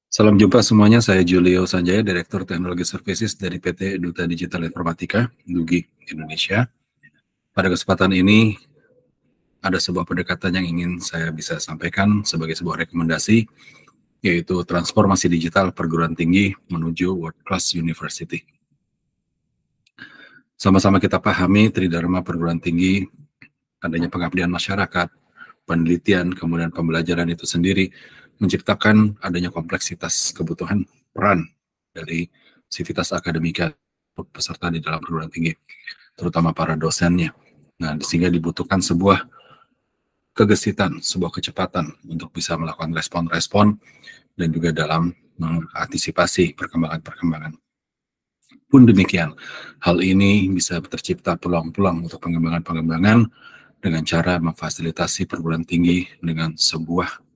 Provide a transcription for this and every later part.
Salam jumpa semuanya, saya Julio Sanjaya, Direktur Teknologi Services dari PT Duta Digital Informatika, DUGI Indonesia. Pada kesempatan ini, ada sebuah pendekatan yang ingin saya bisa sampaikan sebagai sebuah rekomendasi, yaitu transformasi digital perguruan tinggi menuju World Class University. Sama-sama kita pahami tridharma perguruan tinggi, adanya pengabdian masyarakat, penelitian, kemudian pembelajaran itu sendiri, menciptakan adanya kompleksitas kebutuhan peran dari sivitas akademika peserta di dalam perguruan tinggi, terutama para dosennya. Nah, sehingga dibutuhkan sebuah kegesitan, sebuah kecepatan untuk bisa melakukan respon-respon dan juga dalam mengantisipasi perkembangan-perkembangan. Pun demikian, hal ini bisa tercipta peluang-peluang untuk pengembangan-pengembangan dengan cara memfasilitasi perguruan tinggi dengan sebuah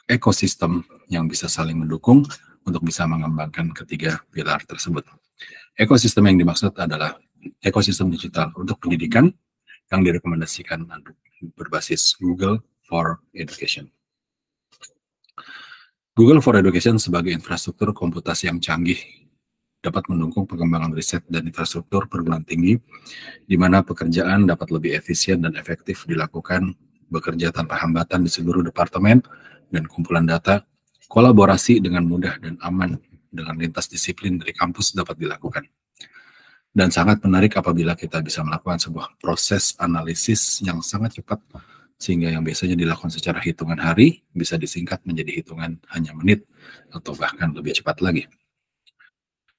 ekosistem yang bisa saling mendukung untuk bisa mengembangkan ketiga pilar tersebut. Ekosistem yang dimaksud adalah ekosistem digital untuk pendidikan yang direkomendasikan berbasis Google for Education. Google for Education sebagai infrastruktur komputasi yang canggih dapat mendukung pengembangan riset dan infrastruktur perguruan tinggi, di mana pekerjaan dapat lebih efisien dan efektif dilakukan, bekerja tanpa hambatan di seluruh departemen dan kumpulan data, kolaborasi dengan mudah dan aman dengan lintas disiplin dari kampus dapat dilakukan. Dan sangat menarik apabila kita bisa melakukan sebuah proses analisis yang sangat cepat, sehingga yang biasanya dilakukan secara hitungan hari bisa disingkat menjadi hitungan hanya menit atau bahkan lebih cepat lagi.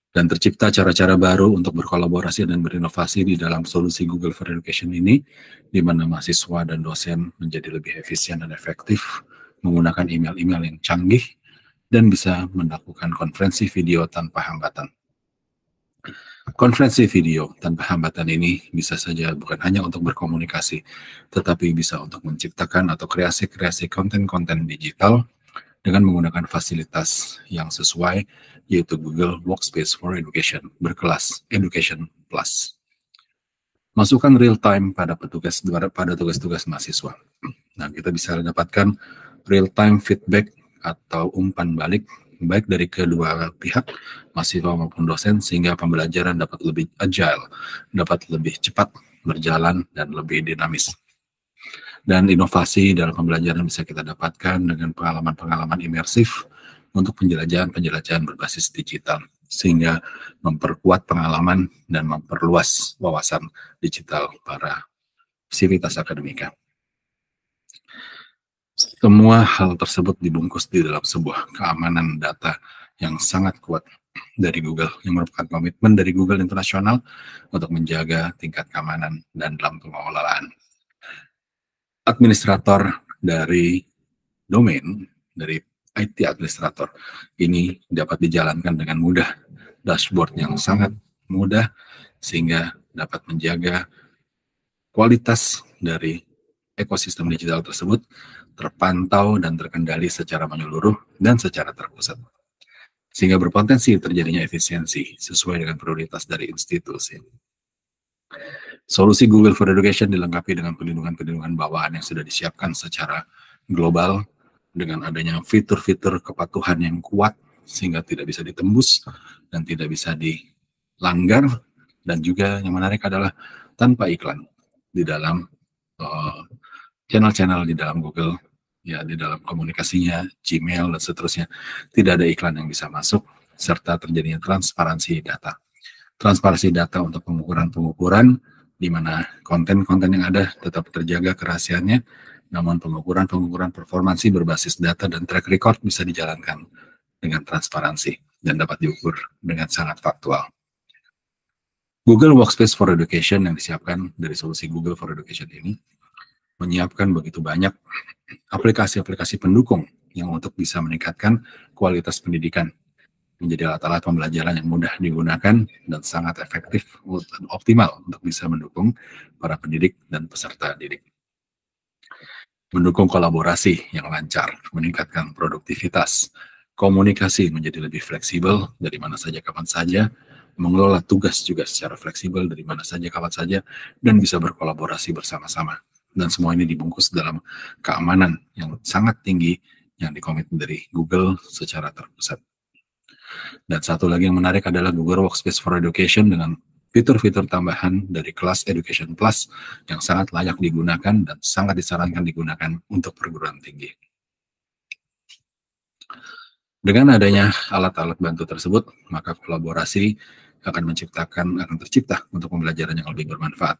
Dan tercipta cara-cara baru untuk berkolaborasi dan berinovasi di dalam solusi Google for Education ini, di mana mahasiswa dan dosen menjadi lebih efisien dan efektif menggunakan email-email yang canggih dan bisa melakukan konferensi video tanpa hambatan. Konferensi video tanpa hambatan ini bisa saja bukan hanya untuk berkomunikasi, tetapi bisa untuk menciptakan atau kreasi-kreasi konten-konten digital dengan menggunakan fasilitas yang sesuai, yaitu Google Workspace for Education berkelas Education Plus. Masukkan real time pada tugas-tugas mahasiswa. Nah, kita bisa dapatkan real time feedback atau umpan balik baik dari kedua pihak, mahasiswa maupun dosen, sehingga pembelajaran dapat lebih agile, dapat lebih cepat berjalan dan lebih dinamis. Dan inovasi dalam pembelajaran bisa kita dapatkan dengan pengalaman-pengalaman imersif untuk penjelajahan-penjelajahan berbasis digital, sehingga memperkuat pengalaman dan memperluas wawasan digital para sivitas akademika. Semua hal tersebut dibungkus di dalam sebuah keamanan data yang sangat kuat dari Google, yang merupakan komitmen dari Google internasional untuk menjaga tingkat keamanan dan dalam pengelolaan. Administrator dari domain, dari IT administrator, ini dapat dijalankan dengan mudah. Dashboard yang sangat mudah, sehingga dapat menjaga kualitas dari ekosistem digital tersebut terpantau dan terkendali secara menyeluruh dan secara terpusat, sehingga berpotensi terjadinya efisiensi sesuai dengan prioritas dari institusi. Solusi Google for Education dilengkapi dengan perlindungan-perlindungan bawaan yang sudah disiapkan secara global dengan adanya fitur-fitur kepatuhan yang kuat sehingga tidak bisa ditembus dan tidak bisa dilanggar, dan juga yang menarik adalah tanpa iklan di dalam channel-channel di dalam Google, ya, di dalam komunikasinya, Gmail dan seterusnya, tidak ada iklan yang bisa masuk, serta terjadinya transparansi data. Transparansi data untuk pengukuran-pengukuran, di mana konten-konten yang ada tetap terjaga kerahasiaannya, namun pengukuran-pengukuran performansi berbasis data dan track record bisa dijalankan dengan transparansi dan dapat diukur dengan sangat faktual. Google Workspace for Education yang disiapkan dari solusi Google for Education ini menyiapkan begitu banyak aplikasi-aplikasi pendukung yang untuk bisa meningkatkan kualitas pendidikan, menjadi alat-alat pembelajaran yang mudah digunakan dan sangat efektif dan optimal untuk bisa mendukung para pendidik dan peserta didik. Mendukung kolaborasi yang lancar, meningkatkan produktivitas, komunikasi menjadi lebih fleksibel dari mana saja kapan saja, mengelola tugas juga secara fleksibel dari mana saja kapan saja, dan bisa berkolaborasi bersama-sama. Dan semua ini dibungkus dalam keamanan yang sangat tinggi yang dikomit dari Google secara terpusat. Dan satu lagi yang menarik adalah Google Workspace for Education dengan fitur-fitur tambahan dari kelas Education Plus yang sangat layak digunakan dan sangat disarankan digunakan untuk perguruan tinggi. Dengan adanya alat-alat bantu tersebut, maka kolaborasi akan tercipta untuk pembelajaran yang lebih bermanfaat.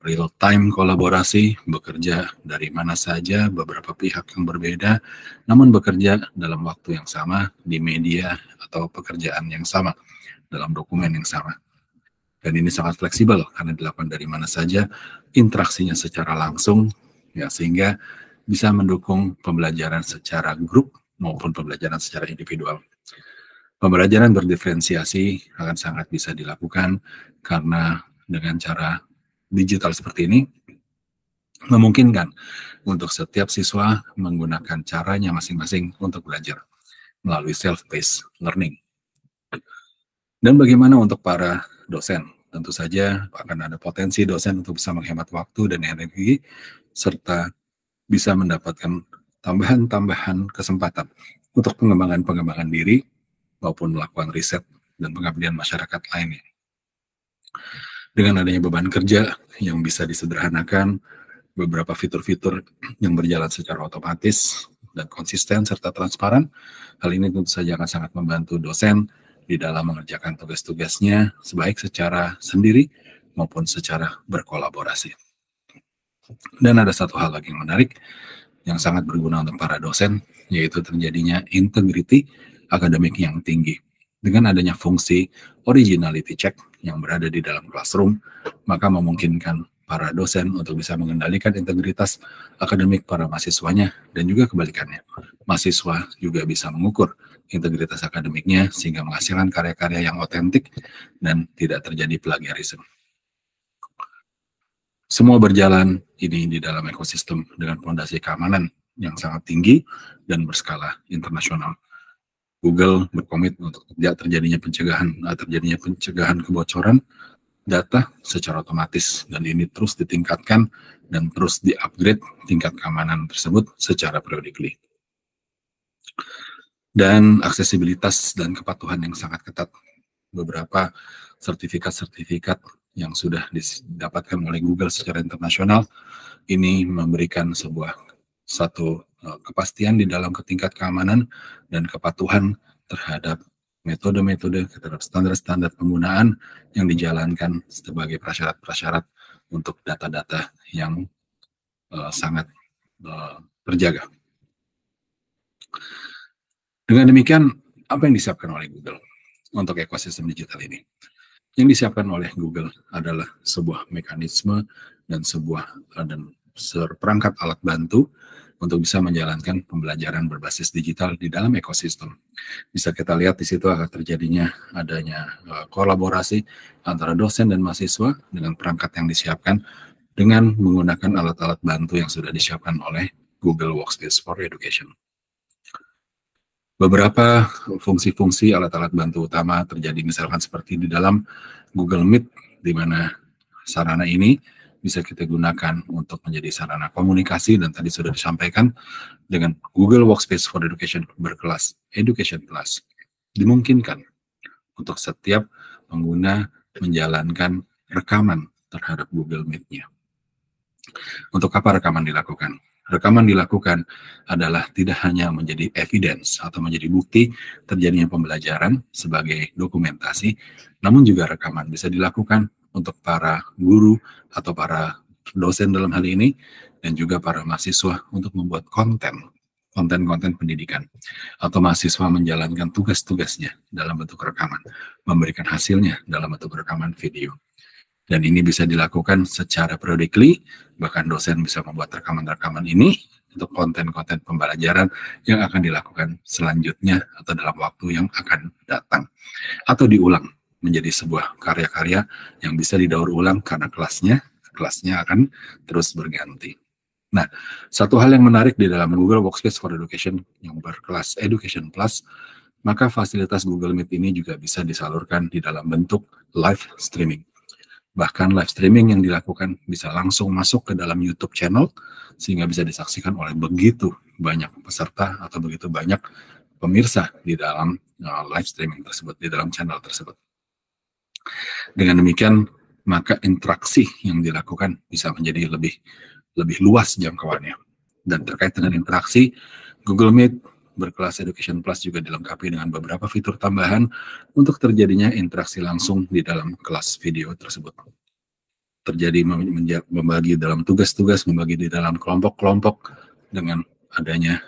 Real-time kolaborasi, bekerja dari mana saja, beberapa pihak yang berbeda, namun bekerja dalam waktu yang sama, di media atau pekerjaan yang sama, dalam dokumen yang sama. Dan ini sangat fleksibel karena dilakukan dari mana saja, interaksinya secara langsung, ya, sehingga bisa mendukung pembelajaran secara grup maupun pembelajaran secara individual. Pembelajaran berdiferensiasi akan sangat bisa dilakukan karena dengan cara digital seperti ini memungkinkan untuk setiap siswa menggunakan caranya masing-masing untuk belajar melalui self-paced learning. Dan bagaimana untuk para dosen? Tentu saja akan ada potensi dosen untuk bisa menghemat waktu dan energi serta bisa mendapatkan tambahan kesempatan untuk pengembangan diri maupun melakukan riset dan pengabdian masyarakat lainnya. Dengan adanya beban kerja yang bisa disederhanakan, beberapa fitur-fitur yang berjalan secara otomatis dan konsisten serta transparan, hal ini tentu saja akan sangat membantu dosen di dalam mengerjakan tugas-tugasnya baik secara sendiri maupun secara berkolaborasi. Dan ada satu hal lagi yang menarik yang sangat berguna untuk para dosen, yaitu terjadinya integrity akademik yang tinggi. Dengan adanya fungsi originality check yang berada di dalam classroom, maka memungkinkan para dosen untuk bisa mengendalikan integritas akademik para mahasiswanya dan juga kebalikannya. Mahasiswa juga bisa mengukur integritas akademiknya sehingga menghasilkan karya-karya yang otentik dan tidak terjadi plagiarisme. Semua berjalan ini di dalam ekosistem dengan fondasi keamanan yang sangat tinggi dan berskala internasional. Google berkomit untuk tidak terjadinya pencegahan kebocoran data secara otomatis, dan ini terus ditingkatkan dan terus di-upgrade tingkat keamanan tersebut secara periodically. Dan aksesibilitas dan kepatuhan yang sangat ketat. Beberapa sertifikat-sertifikat yang sudah didapatkan oleh Google secara internasional ini memberikan satu kepastian di dalam tingkat keamanan dan kepatuhan terhadap metode-metode, terhadap standar-standar penggunaan yang dijalankan sebagai prasyarat-prasyarat untuk data-data yang sangat terjaga. Dengan demikian, apa yang disiapkan oleh Google untuk ekosistem digital ini? Yang disiapkan oleh Google adalah sebuah mekanisme dan seperangkat alat bantu untuk bisa menjalankan pembelajaran berbasis digital di dalam ekosistem. Bisa kita lihat di situ akan terjadinya adanya kolaborasi antara dosen dan mahasiswa dengan perangkat yang disiapkan dengan menggunakan alat-alat bantu yang sudah disiapkan oleh Google Workspace for Education. Beberapa fungsi-fungsi alat-alat bantu utama terjadi misalkan seperti di dalam Google Meet, di mana sarana ini bisa kita gunakan untuk menjadi sarana komunikasi, dan tadi sudah disampaikan dengan Google Workspace for Education berkelas Education Plus. Dimungkinkan untuk setiap pengguna menjalankan rekaman terhadap Google Meet-nya. Untuk apa rekaman dilakukan? Rekaman dilakukan adalah tidak hanya menjadi evidence atau menjadi bukti terjadinya pembelajaran sebagai dokumentasi, namun juga rekaman bisa dilakukan untuk para guru atau para dosen dalam hal ini, dan juga para mahasiswa untuk membuat konten pendidikan, atau mahasiswa menjalankan tugas-tugasnya dalam bentuk rekaman, memberikan hasilnya dalam bentuk rekaman video. Dan ini bisa dilakukan secara periodically, bahkan dosen bisa membuat rekaman-rekaman ini untuk konten-konten pembelajaran yang akan dilakukan selanjutnya atau dalam waktu yang akan datang, atau diulang menjadi sebuah karya-karya yang bisa didaur ulang karena kelasnya akan terus berganti. Nah, satu hal yang menarik di dalam Google Workspace for Education yang berkelas Education Plus, maka fasilitas Google Meet ini juga bisa disalurkan di dalam bentuk live streaming. Bahkan live streaming yang dilakukan bisa langsung masuk ke dalam YouTube channel, sehingga bisa disaksikan oleh begitu banyak peserta atau begitu banyak pemirsa di dalam live streaming tersebut, di dalam channel tersebut. Dengan demikian, maka interaksi yang dilakukan bisa menjadi lebih luas jangkauannya. Dan terkait dengan interaksi, Google Meet berkelas Education Plus juga dilengkapi dengan beberapa fitur tambahan untuk terjadinya interaksi langsung di dalam kelas video tersebut. Terjadi membagi dalam tugas-tugas, membagi di dalam kelompok-kelompok dengan adanya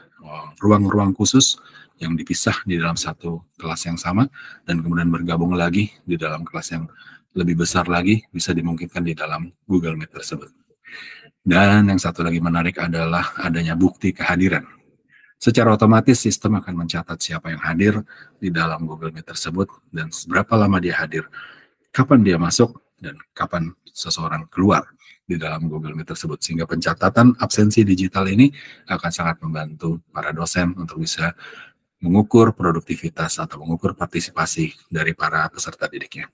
ruang-ruang khusus yang dipisah di dalam satu kelas yang sama, dan kemudian bergabung lagi di dalam kelas yang lebih besar lagi, bisa dimungkinkan di dalam Google Meet tersebut. Dan yang satu lagi menarik adalah adanya bukti kehadiran. Secara otomatis sistem akan mencatat siapa yang hadir di dalam Google Meet tersebut dan seberapa lama dia hadir, kapan dia masuk, dan kapan seseorang keluar di dalam Google Meet tersebut. Sehingga pencatatan absensi digital ini akan sangat membantu para dosen untuk bisa mengukur produktivitas atau mengukur partisipasi dari para peserta didiknya.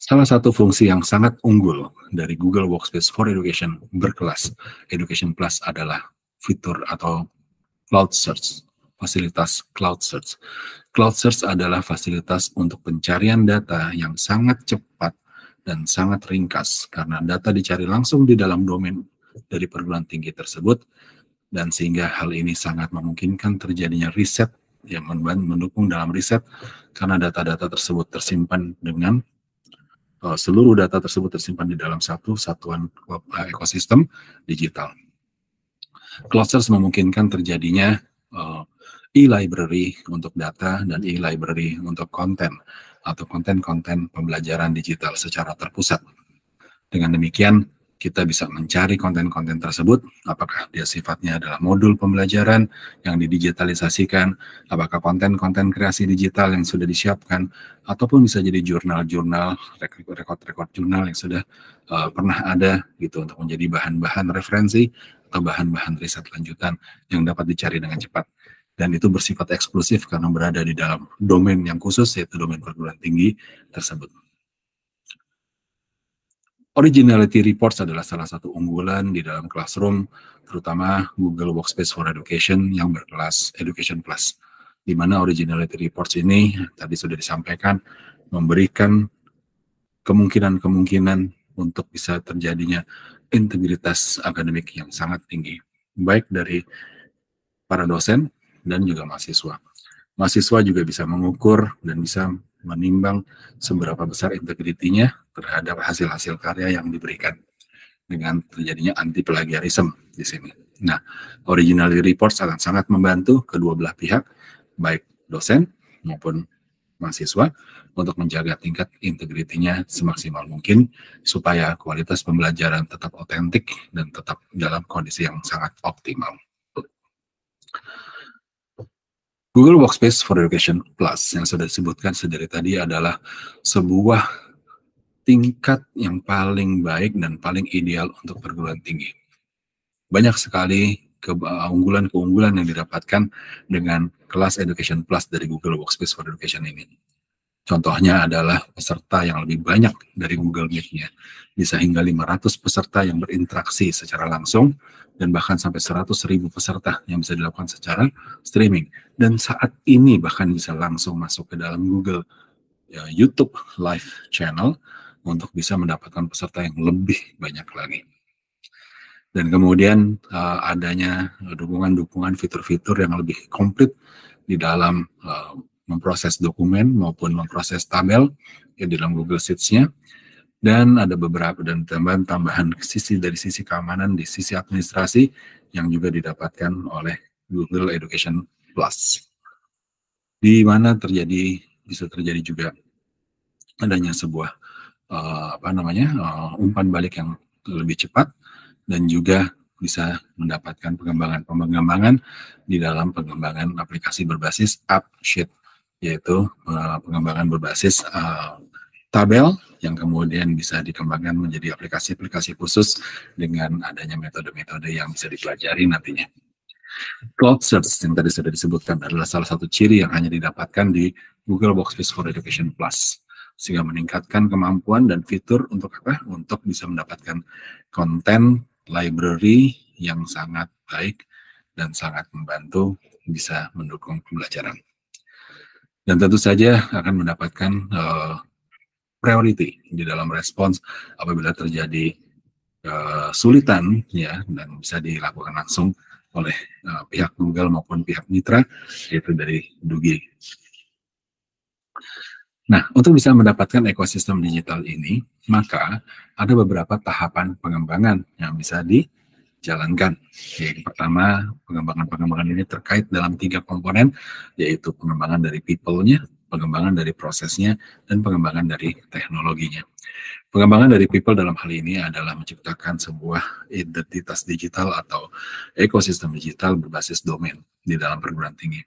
Salah satu fungsi yang sangat unggul dari Google Workspace for Education berkelas Education Plus adalah fitur atau Cloud Search, fasilitas Cloud Search. Cloud Search adalah fasilitas untuk pencarian data yang sangat cepat dan sangat ringkas, karena data dicari langsung di dalam domain dari perguruan tinggi tersebut, dan sehingga hal ini sangat memungkinkan terjadinya riset yang mendukung dalam riset, karena data-data tersebut tersimpan dengan seluruh data tersebut tersimpan di dalam satu satuan ekosistem digital. Cloud Search memungkinkan terjadinya e-library untuk data dan e-library untuk konten atau konten-konten pembelajaran digital secara terpusat. Dengan demikian, kita bisa mencari konten-konten tersebut, apakah dia sifatnya adalah modul pembelajaran yang didigitalisasikan, apakah konten-konten kreasi digital yang sudah disiapkan, ataupun bisa jadi jurnal-jurnal, rekod-rekod jurnal yang sudah pernah ada gitu untuk menjadi bahan-bahan referensi atau bahan-bahan riset lanjutan yang dapat dicari dengan cepat. Dan itu bersifat eksklusif karena berada di dalam domain yang khusus, yaitu domain perguruan tinggi tersebut. Originality Reports adalah salah satu unggulan di dalam Classroom, terutama Google Workspace for Education yang berkelas Education Plus, di mana Originality Reports ini tadi sudah disampaikan memberikan kemungkinan-kemungkinan untuk bisa terjadinya integritas akademik yang sangat tinggi, baik dari para dosen dan juga mahasiswa. Mahasiswa juga bisa mengukur dan bisa menimbang seberapa besar integritinya terhadap hasil-hasil karya yang diberikan dengan terjadinya anti-plagiarism di sini. Nah, Originality Reports akan sangat membantu kedua belah pihak, baik dosen maupun mahasiswa, untuk menjaga tingkat integritinya semaksimal mungkin supaya kualitas pembelajaran tetap otentik dan tetap dalam kondisi yang sangat optimal. Google Workspace for Education Plus yang sudah disebutkan sedari tadi adalah sebuah tingkat yang paling baik dan paling ideal untuk perguruan tinggi. Banyak sekali keunggulan-keunggulan yang didapatkan dengan kelas Education Plus dari Google Workspace for Education ini. Contohnya adalah peserta yang lebih banyak dari Google Meet-nya. Bisa hingga 500 peserta yang berinteraksi secara langsung, dan bahkan sampai 100.000 peserta yang bisa dilakukan secara streaming. Dan saat ini bahkan bisa langsung masuk ke dalam Google YouTube Live Channel untuk bisa mendapatkan peserta yang lebih banyak lagi. Dan kemudian adanya dukungan-dukungan fitur-fitur yang lebih komplit di dalam memproses dokumen maupun memproses tabel di dalam Google Sheets-nya. Dan ada beberapa dan tambahan dari sisi keamanan, di sisi administrasi yang juga didapatkan oleh Google Education Plus. Di mana bisa terjadi juga adanya sebuah umpan balik yang lebih cepat, dan juga bisa mendapatkan pengembangan di dalam pengembangan aplikasi berbasis AppSheet, yaitu pengembangan berbasis tabel yang kemudian bisa dikembangkan menjadi aplikasi-aplikasi khusus dengan adanya metode-metode yang bisa dipelajari nantinya. Cloud Search yang tadi sudah disebutkan adalah salah satu ciri yang hanya didapatkan di Google Workspace for Education Plus. sehingga meningkatkan kemampuan dan fitur untuk apa? Untuk bisa mendapatkan konten library yang sangat baik dan sangat membantu bisa mendukung pembelajaran. Dan tentu saja akan mendapatkan priority di dalam respons apabila terjadi kesulitan ya, dan bisa dilakukan langsung oleh pihak Google maupun pihak mitra, yaitu dari Dugi. Nah, untuk bisa mendapatkan ekosistem digital ini, maka ada beberapa tahapan pengembangan yang bisa dijalankan. Yang pertama, pengembangan ini terkait dalam 3 komponen, yaitu pengembangan dari people-nya, pengembangan dari prosesnya, dan pengembangan dari teknologinya. Pengembangan dari people dalam hal ini adalah menciptakan sebuah identitas digital atau ekosistem digital berbasis domain di dalam perguruan tinggi.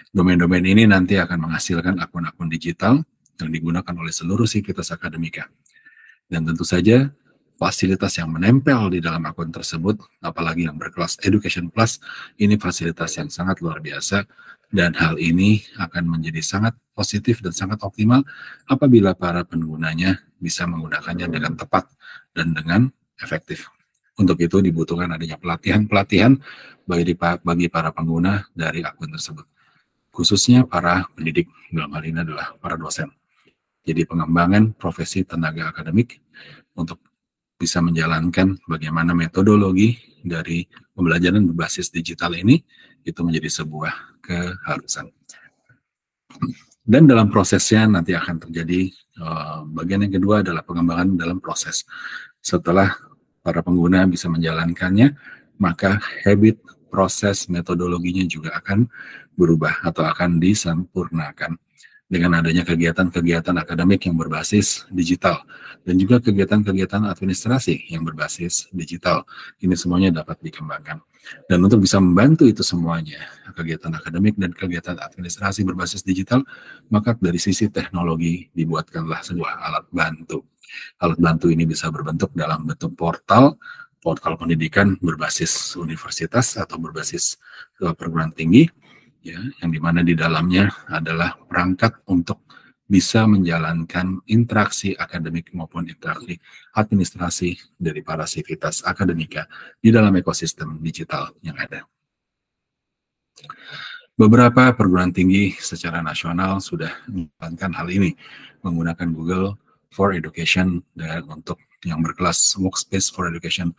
Domain-domain ini nanti akan menghasilkan akun-akun digital yang digunakan oleh seluruh sivitas akademika. Dan tentu saja fasilitas yang menempel di dalam akun tersebut, apalagi yang berkelas Education Plus, ini fasilitas yang sangat luar biasa, dan hal ini akan menjadi sangat positif dan sangat optimal apabila para penggunanya bisa menggunakannya dengan tepat dan dengan efektif. Untuk itu dibutuhkan adanya pelatihan-pelatihan bagi para pengguna dari akun tersebut, khususnya para pendidik, dalam hal ini adalah para dosen. Jadi pengembangan profesi tenaga akademik untuk bisa menjalankan bagaimana metodologi dari pembelajaran berbasis digital ini, itu menjadi sebuah keharusan. Dan dalam prosesnya nanti akan terjadi bagian yang kedua adalah pengembangan dalam proses. Setelah para pengguna bisa menjalankannya, maka habit, proses, metodologinya juga akan berubah atau akan disempurnakan dengan adanya kegiatan-kegiatan akademik yang berbasis digital dan juga kegiatan-kegiatan administrasi yang berbasis digital. Ini semuanya dapat dikembangkan. Dan untuk bisa membantu itu semuanya, kegiatan akademik dan kegiatan administrasi berbasis digital, maka dari sisi teknologi dibuatkanlah sebuah alat bantu. Alat bantu ini bisa berbentuk dalam bentuk portal pendidikan berbasis universitas atau berbasis perguruan tinggi, ya, yang dimana di dalamnya adalah perangkat untuk bisa menjalankan interaksi akademik maupun interaksi administrasi dari para sivitas akademika di dalam ekosistem digital yang ada. Beberapa perguruan tinggi secara nasional sudah menjalankan hal ini menggunakan Google for Education dan untuk yang berkelas Workspace for Education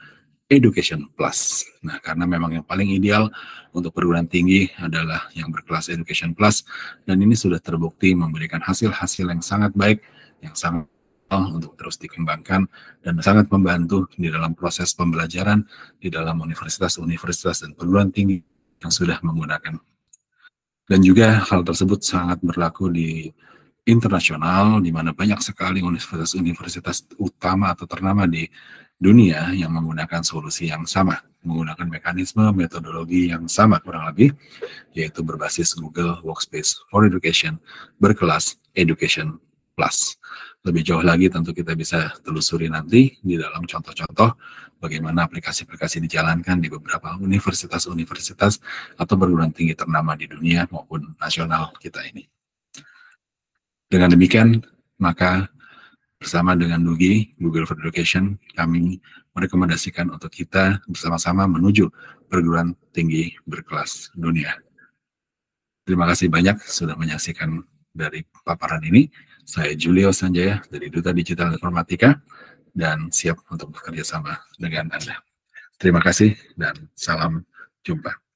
Plus. Nah, karena memang yang paling ideal untuk perguruan tinggi adalah yang berkelas Education Plus, dan ini sudah terbukti memberikan hasil-hasil yang sangat baik, yang sangat untuk terus dikembangkan, dan sangat membantu di dalam proses pembelajaran di dalam universitas-universitas dan perguruan tinggi yang sudah menggunakan. Dan juga hal tersebut sangat berlaku di internasional, di mana banyak sekali universitas-universitas utama atau ternama di dunia yang menggunakan solusi yang sama, menggunakan mekanisme metodologi yang sama kurang lebih, yaitu berbasis Google Workspace for Education berkelas Education Plus. Lebih jauh lagi tentu kita bisa telusuri nanti di dalam contoh-contoh bagaimana aplikasi-aplikasi dijalankan di beberapa universitas-universitas atau perguruan tinggi ternama di dunia maupun nasional kita ini. Dengan demikian, maka bersama dengan Dugi, Google for Education, kami merekomendasikan untuk kita bersama-sama menuju perguruan tinggi berkelas dunia. Terima kasih banyak sudah menyaksikan dari paparan ini. Saya Julio Sanjaya dari Duta Digital Informatika dan siap untuk bekerja sama dengan Anda. Terima kasih dan salam jumpa.